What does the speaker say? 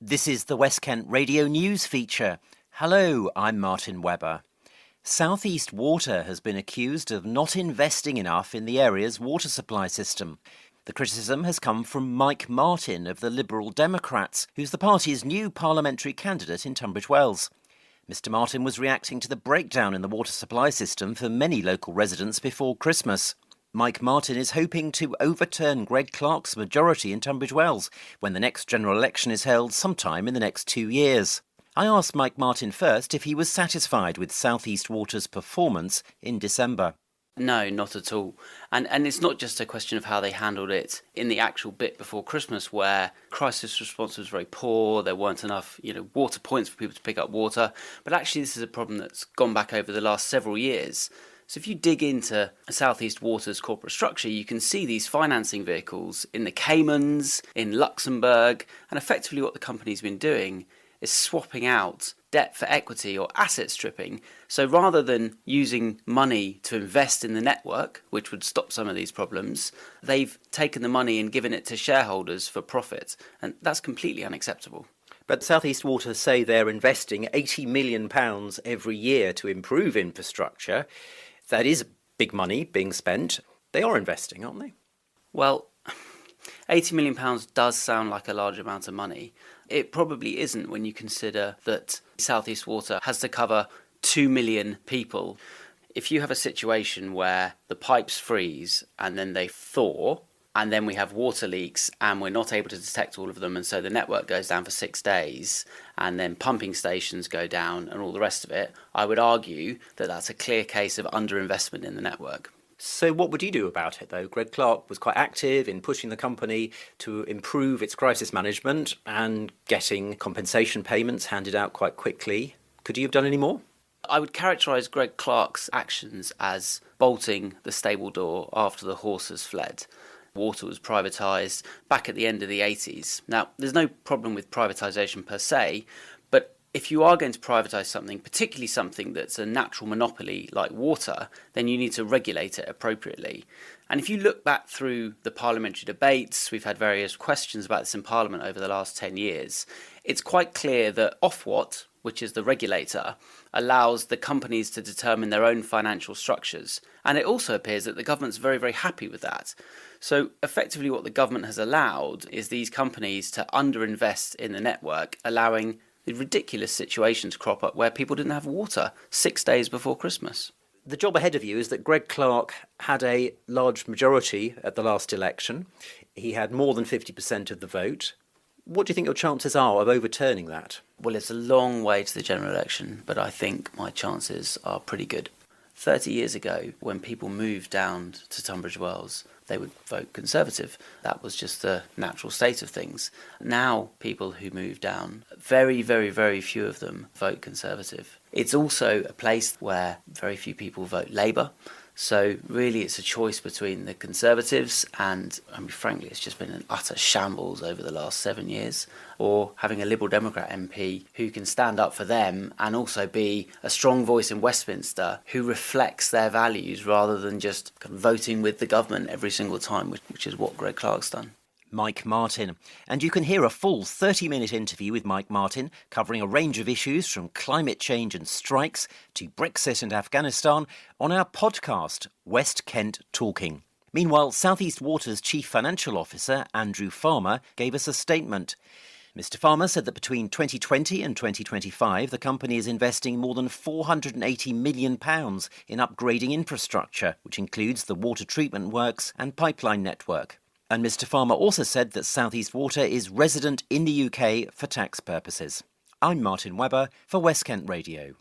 This is the West Kent Radio News feature. Hello, I'm Martin Webber. South East Water has been accused of not investing enough in the area's water supply system. The criticism has come from Mike Martin of the Liberal Democrats, who's the party's new parliamentary candidate in Tunbridge Wells. Mr Martin was reacting to the breakdown in the water supply system for many local residents before Christmas. Mike Martin is hoping to overturn Greg Clark's majority in Tunbridge Wells when the next general election is held sometime in the next 2 years. I asked Mike Martin first if he was satisfied with South East Water's performance in December. No, not at all. And it's not just a question of how they handled it in the actual bit before Christmas, where crisis response was very poor, there weren't enough, water points for people to pick up water. But actually this is a problem that's gone back over the last several years. So if you dig into South East Water's corporate structure, you can see these financing vehicles in the Caymans, in Luxembourg, and effectively what the company's been doing is swapping out debt for equity or asset stripping. So rather than using money to invest in the network, which would stop some of these problems, they've taken the money and given it to shareholders for profit. And that's completely unacceptable. But South East Water say they're investing £80 million every year to improve infrastructure. That is big money being spent. They are investing, aren't they? Well, £80 million does sound like a large amount of money. It probably isn't when you consider that South East Water has to cover 2 million people. If you have a situation where the pipes freeze and then they thaw, and then we have water leaks and we're not able to detect all of them, and so the network goes down for 6 days, and then pumping stations go down and all the rest of it, I would argue that that's a clear case of underinvestment in the network. So what would you do about it, though? Greg Clark was quite active in pushing the company to improve its crisis management and getting compensation payments handed out quite quickly. Could you have done any more? I would characterise Greg Clark's actions as bolting the stable door after the horse has fled. Water was privatised back at the end of the 80s. Now, there's no problem with privatisation per se, but if you are going to privatise something, particularly something that's a natural monopoly like water, then you need to regulate it appropriately. And if you look back through the parliamentary debates, we've had various questions about this in Parliament over the last 10 years, it's quite clear that Ofwat, which is the regulator, allows the companies to determine their own financial structures. And it also appears that the government's very, very happy with that. So effectively what the government has allowed is these companies to underinvest in the network, allowing the ridiculous situations crop up where people didn't have water 6 days before Christmas. The job ahead of you is that Greg Clark had a large majority at the last election. He had more than 50% of the vote. What do you think your chances are of overturning that? Well, it's a long way to the general election, but I think my chances are pretty good. 30 years ago, when people moved down to Tunbridge Wells, they would vote Conservative. That was just the natural state of things. Now, people who move down, very, very, very few of them vote Conservative. It's also a place where very few people vote Labour. So really it's a choice between the Conservatives and, frankly, it's just been an utter shambles over the last 7 years, or having a Liberal Democrat MP who can stand up for them and also be a strong voice in Westminster who reflects their values rather than just kind of voting with the government every single time, which is what Greg Clark's done. Mike Martin. And you can hear a full 30-minute interview with Mike Martin covering a range of issues from climate change and strikes to Brexit and Afghanistan on our podcast, West Kent Talking. Meanwhile, South East Water's Chief Financial Officer, Andrew Farmer, gave us a statement. Mr Farmer said that between 2020 and 2025, the company is investing more than £480 million in upgrading infrastructure, which includes the water treatment works and pipeline network. And Mr Farmer also said that South East Water is resident in the UK for tax purposes. I'm Martin Webber for West Kent Radio.